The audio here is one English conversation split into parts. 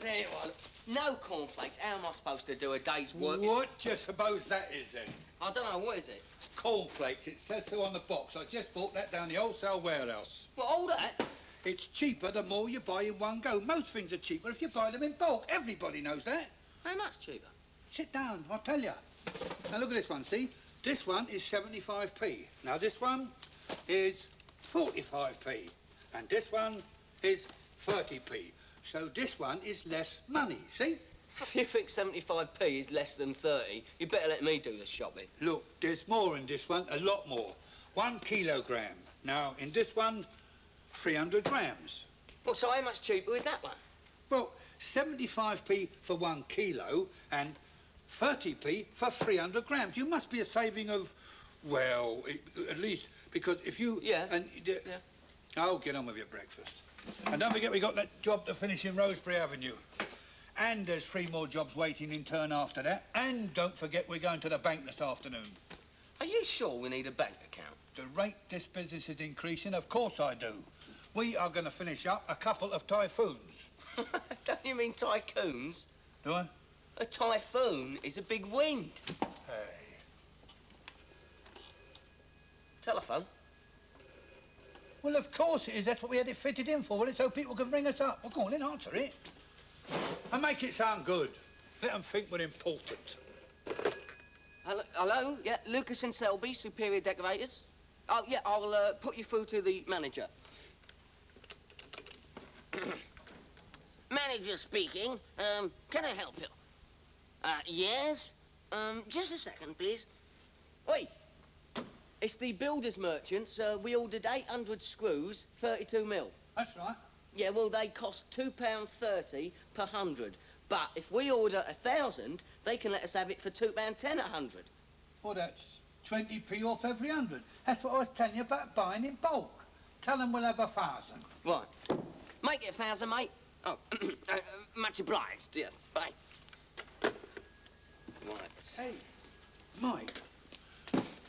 There you are. No cornflakes. How am I supposed to do a day's work? What do you suppose that is, then? I don't know. What is it? Cornflakes. It says so on the box. I just bought that down the wholesale warehouse. Well, all that? It's cheaper the more you buy in one go. Most things are cheaper if you buy them in bulk. Everybody knows that. How much cheaper? Sit down, I'll tell you. Now look at this one, see? This one is 75p. Now this one is 45p. And this one is 30p. So this one is less money, see? If you think 75p is less than 30, you better let me do the shopping. Look, there's more in this one, a lot more. 1 kilogram. Now, in this one, 300 grams. Well, so how much cheaper is that one? Well, 75p for 1 kilo and 30p for 300 grams. You must be a saving of, well, at least, because if you... Yeah. Yeah. Oh, get on with your breakfast. And don't forget we got that job to finish in Rosebery Avenue. And there's 3 more jobs waiting in turn after that. And don't forget we're going to the bank this afternoon. Are you sure we need a bank account? The rate this business is increasing, of course I do. We are going to finish up a couple of typhoons. Don't you mean tycoons? Do I? A typhoon is a big wind. Hey. Telephone? Well, of course it is. That's what we had it fitted in for. Well, it's so people can ring us up. Well, go on then, answer it. And make it sound good. Let them think we're important. Hello? Yeah, Lucas and Selby, Superior Decorators. Oh, yeah, I'll put you through to the manager. Manager speaking. Can I help you? Yes? Just a second, please. Oi! It's the builders merchants. We ordered 800 screws, 32 mil. That's right. Yeah, well, they cost £2.30 per 100. But if we order 1,000, they can let us have it for £2.10 a 100. Well, that's 20p off every 100. That's what I was telling you about buying in bulk. Tell them we'll have 1,000. Right. Make it 1,000, mate. Oh, much obliged, yes. Bye. Right. Hey, Mike,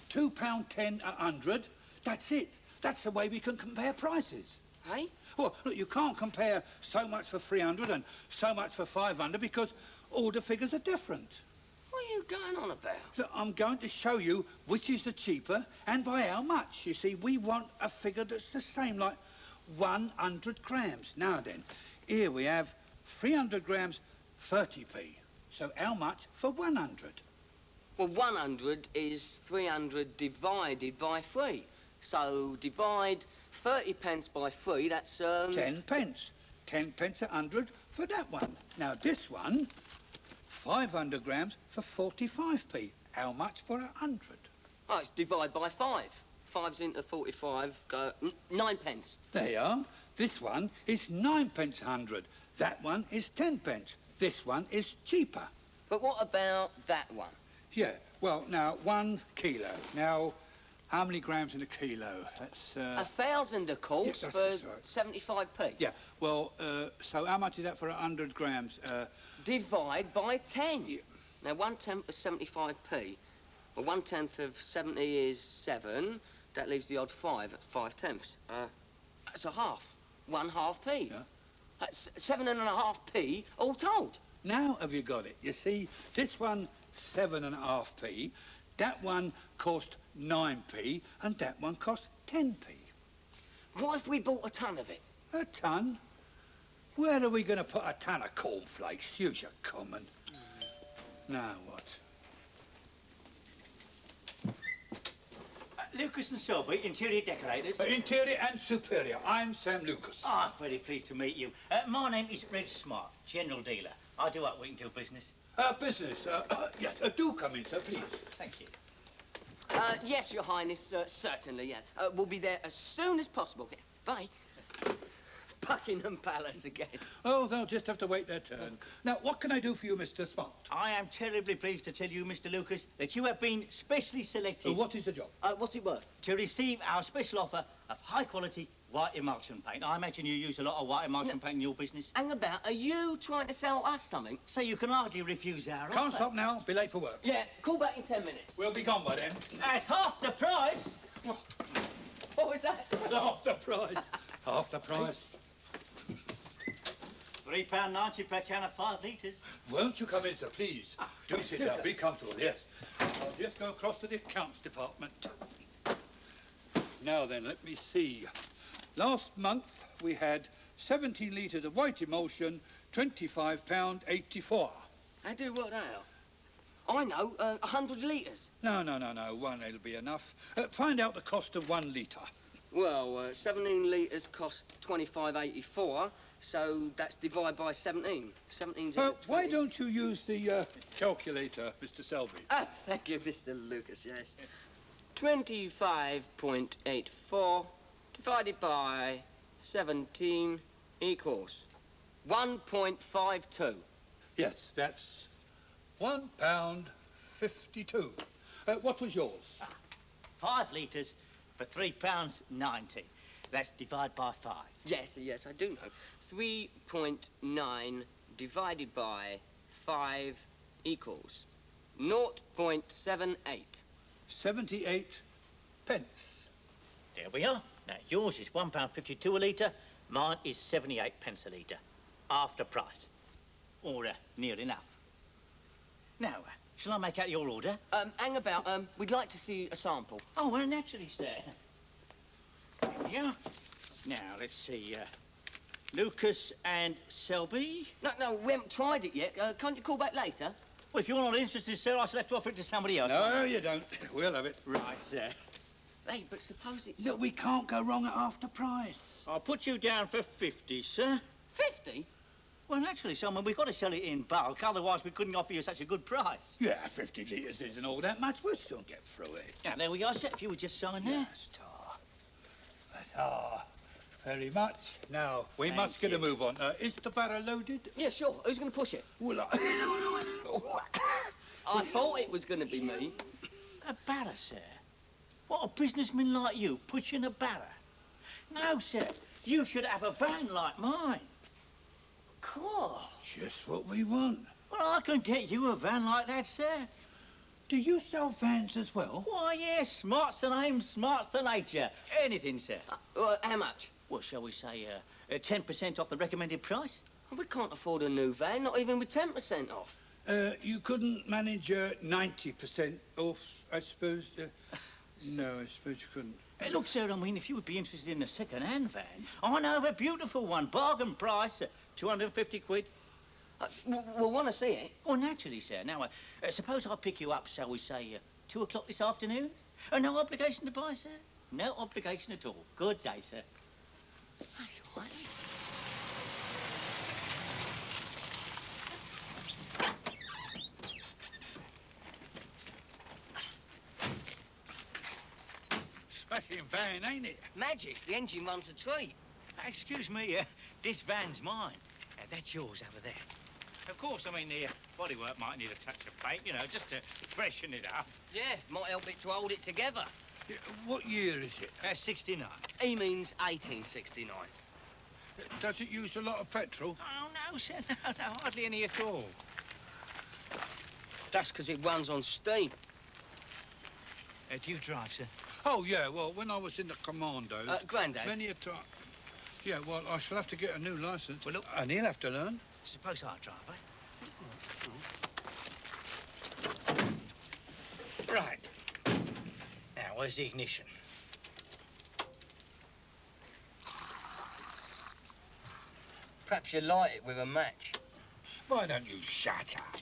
£2.10 a 100, that's it. That's the way we can compare prices. Hey? Well, look, you can't compare so much for 300 and so much for 500 because all the figures are different. What are you going on about? Look, I'm going to show you which is the cheaper and by how much. You see, we want a figure that's the same, like 100 grams. Now then, here we have 300 grams, 30p. So how much for 100? Well, 100 is 300 divided by 3. So divide 30 pence by 3, that's 10 pence. 10 pence a 100 for that one. Now this one, 500 grams for 45p. How much for 100? Oh, it's divide by 5. 5's into 45, go 9 pence. There you are. This one is 9 pence a 100. That one is 10 pence. This one is cheaper. But what about that one? Yeah, well, now, 1 kilo. Now, how many grams in a kilo? That's, 1,000, of course, yeah, for right. 75p. Yeah, well, so how much is that for 100 grams? Divide by 10. Yeah. Now, 1/10 of 75p. Well, 1/10 of 70 is 7. That leaves the odd 5 at 5/10. That's a half. 1/2p. Yeah. That's 7.5p all told. Now have you got it? You see, this one, 7.5p, that one cost 9p, and that one cost 10p. What if we bought a ton of it? A ton? Where are we going to put a ton of cornflakes? Use your common. Now what? Lucas and Selby, interior decorators. Interior and superior. I'm Sam Lucas. Ah, very pleased to meet you. My name is Red Smart, general dealer. I do up weekend business. Business. Yes, do come in, sir, please. Thank you. Yes, Your Highness, certainly, yeah. We'll be there as soon as possible. Yeah. Bye. Buckingham Palace again. Oh, they'll just have to wait their turn. Now, what can I do for you, Mr. Smart? I am terribly pleased to tell you, Mr. Lucas, that you have been specially selected What is the job? What's it worth? to receive our special offer of high-quality white emulsion paint. I imagine you use a lot of white emulsion paint in your business. Hang about, are you trying to sell us something? So you can hardly refuse our Can't offer. stop now. Be late for work. Yeah, call back in 10 minutes. We'll be gone by then. At half the price. What was that? Half the price. Half the price. £3.90 per can of 5 litres. Won't you come in, sir, please? Do sit down. Be comfortable, yes. I'll just go across to the accounts department. Now then, let me see. Last month, we had 17 litres of white emulsion, £25.84. How do you work that out? I know, 100 litres. No. One, it'll be enough. Find out the cost of 1 litre. Well, 17 litres cost £25.84, so that's divided by 17. 17's Why don't you use the calculator, Mr. Selby? Ah, thank you, Mr. Lucas, yes. 25.84 divided by 17 equals 1.52. Yes, that's £1.52. What was yours? 5 litres for £3.90. That's divided by 5. Yes, I do know. 3.9 divided by 5 equals 0.78. 78 pence. There we are. Now, yours is £1.52 a litre, mine is 78 pence a litre. After price. Or near enough. Now, shall I make out your order? Hang about, we'd like to see a sample. Oh, well, naturally, sir. There we are. Now, let's see, Lucas and Selby. No, we haven't tried it yet. Can't you call back later? Well, if you're not interested, sir, I shall have to offer it to somebody else. No, you don't. We'll have it. Right, sir. Hey, but suppose it's... Look, we can't go wrong at after price. I'll put you down for 50, sir. 50? Well, naturally, Simon, we've got to sell it in bulk, otherwise we couldn't offer you such a good price. Yeah, 50 litres isn't all that much. We'll soon get through it. Now, there we are, sir. If you would just sign there. Yes, very much. Now, we must get a move on. Is the barrow loaded? Yeah, sure. Who's going to push it? Well, I thought it was going to be me. A barrow, sir? What, a businessman like you pushing a barrow? No, sir. You should have a van like mine. Cool. Just what we want. Well, I can get you a van like that, sir. Do you sell vans as well? Why, yes. Smart's the name, smart's the nature. Anything, sir. How much? Well, shall we say 10% off the recommended price? We can't afford a new van, not even with 10% off. You couldn't manage 90% off, I suppose? No, I suppose you couldn't. Look, sir, I mean, if you would be interested in a second-hand van, I know of a beautiful one, bargain price, 250 quid. We'll want to see it. Well, naturally, sir. Now, suppose I pick you up, shall we say, 2 o'clock this afternoon? No obligation to buy, sir? No obligation at all. Good day, sir. That's all right. Smashing van, ain't it? Magic. The engine runs a treat. Excuse me, this van's mine. That's yours over there. Of course, I mean, the bodywork might need a touch of paint, you know, just to freshen it up. Yeah, might help it to hold it together. Yeah, what year is it? 69. He means 1869. Does it use a lot of petrol? Oh, no, sir, no, hardly any at all. That's because it runs on steam. Do you drive, sir? Oh, yeah, well, when I was in the commandos... Grandad. Many a time... Yeah, well, I shall have to get a new licence. Well, look... And he'll have to learn. Suppose I drive, eh? Right. Now, where's the ignition? Perhaps you light it with a match. Why don't you shut up?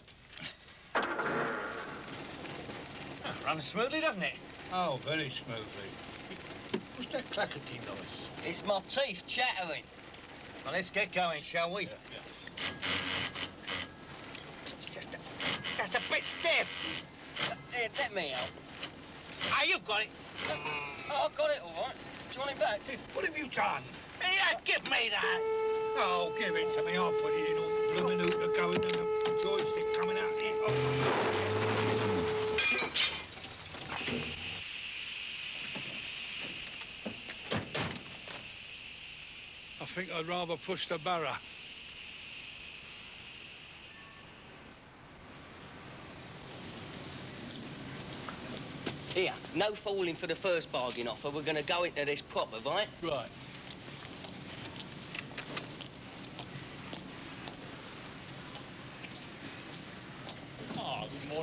Oh, runs smoothly, doesn't it? Oh, very smoothly. What's that clackety noise? It's my teeth chattering. Well, let's get going, shall we? Yeah. It's just a bit stiff. Here, let me out. Ah, you've got it. Oh, I've got it all right. Do you want it back? What have you done? Yeah, give me that. Oh, give it to me. I'll put it in all blooming hooter going and the joystick coming out here. Oh. I think I'd rather push the barrow. Here, no falling for the first bargain offer. We're going to go into this proper, right? Right.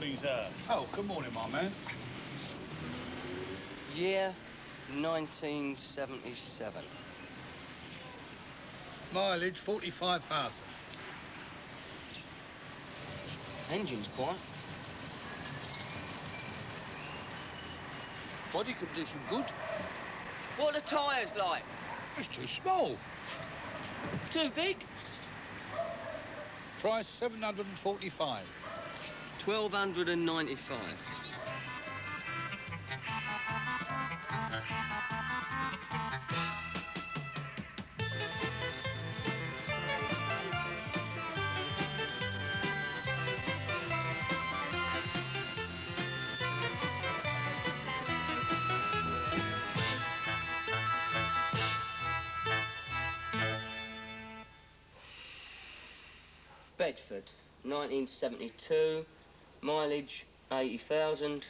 morning, sir. Oh, good morning, my man. Year 1977. Mileage 45,000. Engine's quiet. Body condition good. What are the tyres like? It's too small. Too big? Price 745. 1,295. Bedford, 1972, mileage 80,000,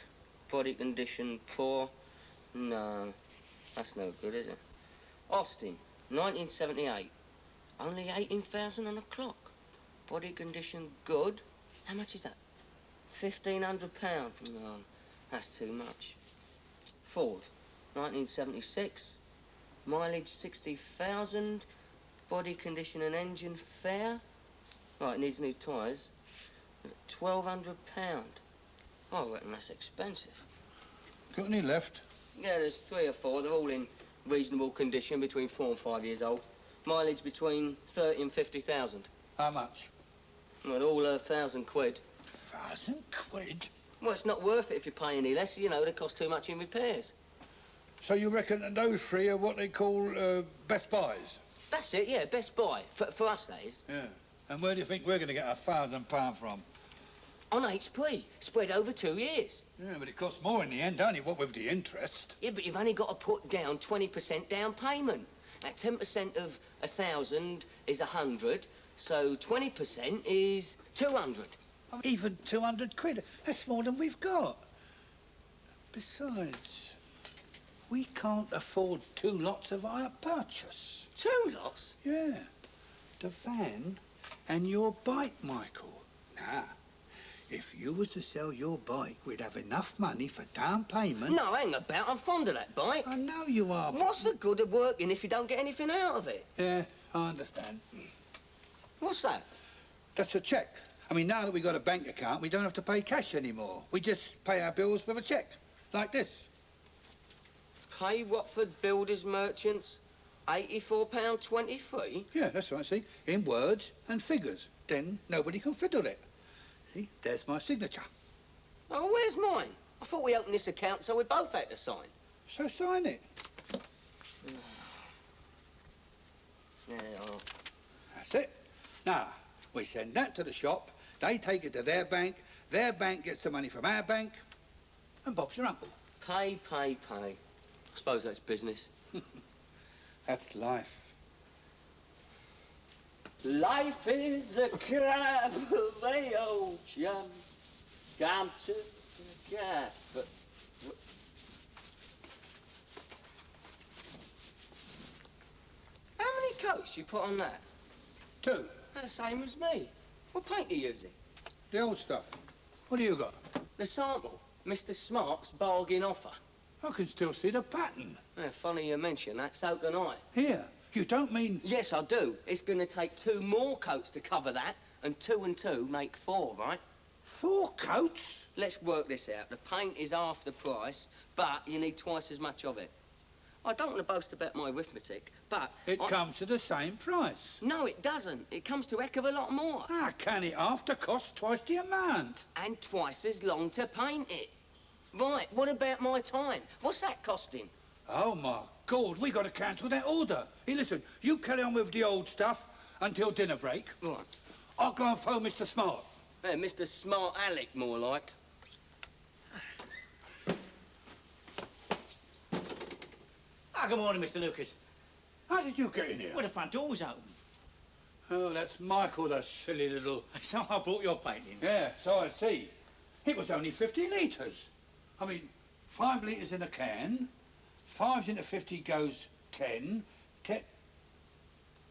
body condition poor. No, that's no good, is it? Austin, 1978, only 18,000 on the clock, body condition good. How much is that? £1,500. No, that's too much. Ford, 1976, mileage 60,000, body condition and engine fair. Right, it needs new tyres. £1,200. I reckon that's expensive. Got any left? Yeah, there's 3 or 4. They're all in reasonable condition, between 4 and 5 years old. Mileage between 30 and 50,000. How much? Well, they're all £1,000 quid. 1,000 quid? Well, it's not worth it if you pay any less. You know, they cost too much in repairs. So you reckon that those three are what they call best buys? That's it, yeah, best buy. For us, that is. Yeah. And where do you think we're going to get £1,000 from? On HP, spread over 2 years. Yeah, but it costs more in the end, don't it? What with the interest? Yeah, but you've only got to put down 20% down payment. Now, 10% of 1,000 is 100, so 20% is 200. Even 200 quid. That's more than we've got. Besides, we can't afford 2 lots of hire purchase. 2 lots? Yeah. The van and your bike, Michael. Now, if you was to sell your bike, we'd have enough money for down payment. No, hang about. I'm fond of that bike. I know you are. What's the good of working if you don't get anything out of it? Yeah, I understand. What's that? That's a cheque. I mean, now that we've got a bank account, we don't have to pay cash anymore. We just pay our bills with a cheque, like this. Pay Watford Builders Merchants £84.23? Yeah, that's right, see? In words and figures. Then nobody can fiddle it. See, there's my signature. Oh, where's mine? I thought we opened this account so we both had to sign. So sign it. Yeah, oh. That's it. Now, we send that to the shop, they take it to their bank gets the money from our bank, and Bob's your uncle. Pay, pay, pay. I suppose that's business. That's life. Life is a crab of the ocean. Come to forget. But how many coats you put on that? 2. The same as me. What paint are you using? The old stuff. What do you got? The sample. Mr. Smart's bargain offer. I can still see the pattern. Yeah, funny you mention that, so can I. Here, you don't mean... Yes, I do. It's going to take 2 more coats to cover that, and 2 and 2 make 4, right? 4 coats? Let's work this out. The paint is half the price, but you need twice as much of it. I don't want to boast about my arithmetic, but... It comes to the same price. No, it doesn't. It comes to a heck of a lot more. How can it after cost twice the amount? And twice as long to paint it. Right, what about my time? What's that costing? Oh, my God, we got to cancel that order. Hey, listen, you carry on with the old stuff until dinner break. Right. I'll go and phone Mr. Smart. Yeah, Mr. Smart Alec, more like. Ah, good morning, Mr. Lucas. How did you get in here? Well, the front door was open. Oh, that's Michael, the silly little... So I brought your painting. Yeah, so I see. It was only 50 litres. I mean, 5 litres in a can, 5 into 50 goes 10, 10...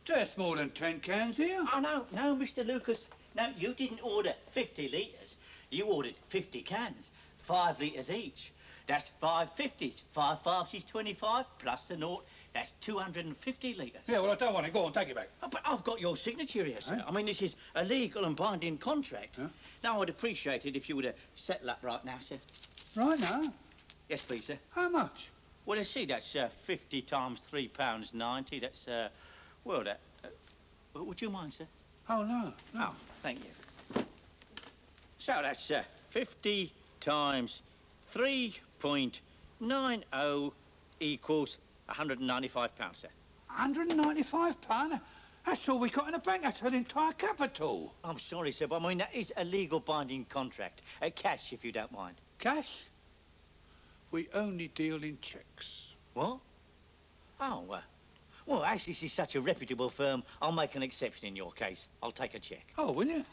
There's more than 10 cans here. Oh, no, Mr. Lucas. No, you didn't order 50 litres. you ordered 50 cans, 5 litres each. That's 550s. 5 fives is 25, plus the naught. That's 250 litres. Yeah, well, I don't want it. Go on, take it back. Oh, but I've got your signature here, sir. Eh? I mean, this is a legal and binding contract. Huh? Now, I'd appreciate it if you were to settle up right now, sir. Right now? Yes, please, sir. How much? Well, let's see, that's 50 times £3.90. That's, well, that... would you mind, sir? Oh, no. Oh, thank you. So that's 50 times 3.90 equals £195, sir. £195? That's all we got in the bank. That's an entire capital. I'm sorry, sir, but I mean, that is a legal binding contract. Cash, if you don't mind. Cash? We only deal in cheques. What? Oh, well, actually, this is such a reputable firm, I'll make an exception in your case. I'll take a cheque. Oh, will you?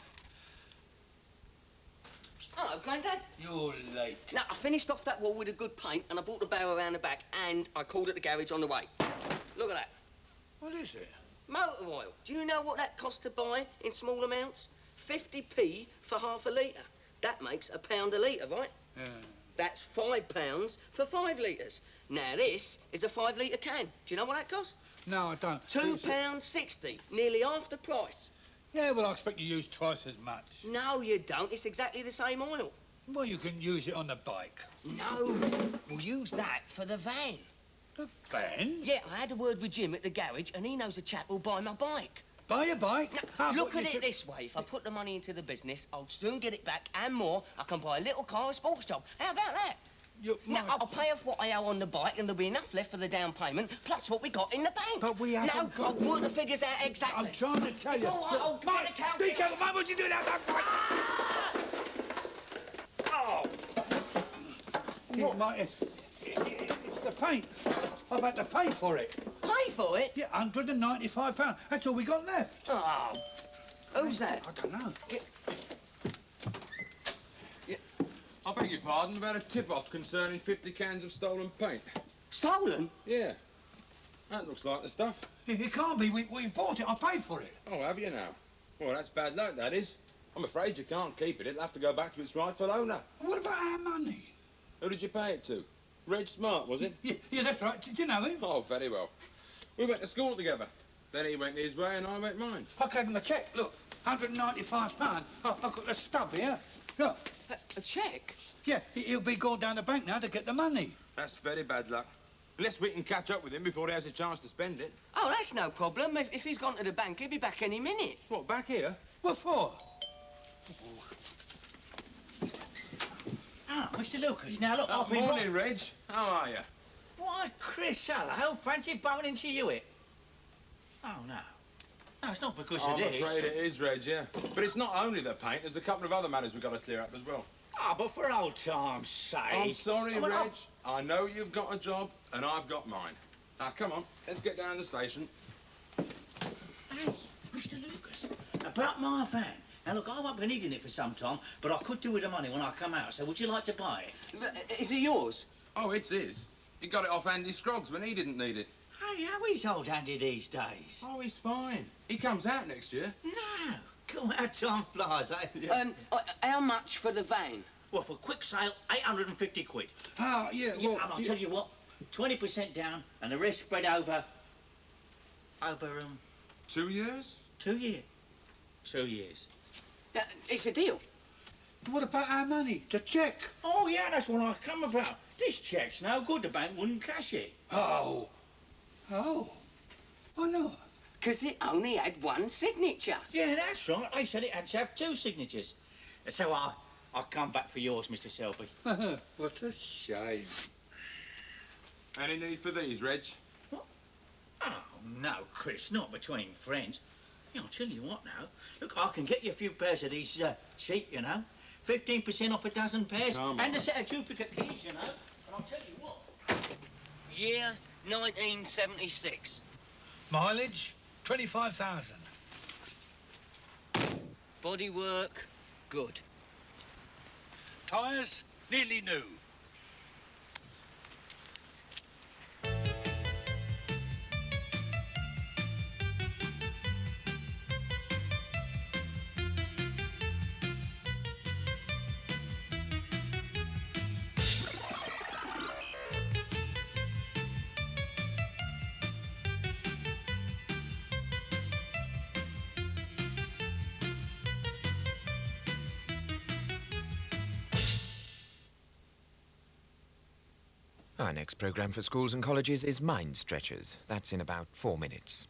Oh, Grandad. You're late. Now, I finished off that wall with a good paint, and I brought the barrel around the back, and I called at the garage on the way. Look at that. What is it? Motor oil. Do you know what that costs to buy in small amounts? 50p for half a litre. That makes £1 a litre, right? Yeah. That's £5 for 5 litres. Now, this is a 5 litre can. Do you know what that costs? No, I don't. £2.60, nearly half the price. Yeah, well, I expect you use twice as much. No, you don't. It's exactly the same oil. Well, you can use it on the bike. No, we'll use that for the van. The van? Yeah, I had a word with Jim at the garage, and he knows a chap who'll buy my bike. Buy a bike? Now, look at it this way. If I put the money into the business, I'll soon get it back and more. I can buy a little car, a sports job. How about that? Now, I'll pay off what I owe on the bike, and there'll be enough left for the down payment, plus what we got in the bank. But we haven't No, got... I'll work the figures out exactly. I'm trying to tell you. All right, I'll get Mike, a calculator. be careful, Mike, what you doing out that bike? Oh! It might... It's the paint. I've had to pay for it. Pay for it? Yeah, £195. That's all we got left. Oh. Who's that? I don't know. I beg your pardon, about a tip-off concerning 50 cans of stolen paint. Stolen? Yeah. That looks like the stuff. It can't be. We bought it. I paid for it. Oh, have you now? Well, that's bad luck, that is. I'm afraid you can't keep it. It'll have to go back to its rightful owner. What about our money? Who did you pay it to? Reg Smart, was it? Yeah, that's right. Do you know him? Oh, very well. We went to school together. Then he went his way and I went mine. I gave him a cheque. Look, £195. I've got the stub here. Look. A cheque? Yeah, he'll be going down the bank now to get the money. That's very bad luck. Unless we can catch up with him before he has a chance to spend it. Oh, that's no problem. If he's gone to the bank, he'll be back any minute. What, back here? What for? Ah, Mr. Lucas, now look, I've been... Morning, Reg. How are you? Why, Chris, hello. Fancy bumping into you, it? Oh, no. No, it's not because I'm of this. afraid it is, Reg, yeah. But it's not only the paint. There's a couple of other matters we've got to clear up as well. Ah, but for old time's sake... I'm sorry, I mean, Reg. I know you've got a job, and I've got mine. Now, come on. Let's get down to the station. Hey, Mr. Lucas, about my van. Now, look, I won't be needing it for some time, but I could do with the money when I come out, so would you like to buy it? Is it yours? Oh, it's his. He got it off Andy Scroggs when he didn't need it. Hey, how is old Andy these days? Oh, he's fine. He comes out next year. No. Come how time flies, eh? Yeah. How much for the van? Well, for quick sale, 850 quid. Ah, yeah, Yeah, well... and I'll tell you what, 20% down and the rest spread over... 2 years? 2 years. 2 years. It's a deal. What about our money? The cheque? Oh, yeah, that's what I come about. This cheque's no good. The bank wouldn't cash it. Oh. Oh. Why not? Because it only had one signature. Yeah, that's right. They said it had to have 2 signatures. So I'll come back for yours, Mr. Selby. What a shame. Any need for these, Reg? What? Oh, no, Chris, not between friends. Yeah, I'll tell you what now. Look, I can get you a few pairs of these cheap, you know. 15% off a dozen pairs. Come and on. a set of duplicate keys, you know. And I'll tell you what. Year 1976. Mileage? 25,000. Bodywork, good. Tyres? Nearly new. Our next programme for schools and colleges is Mind Stretchers. That's in about 4 minutes.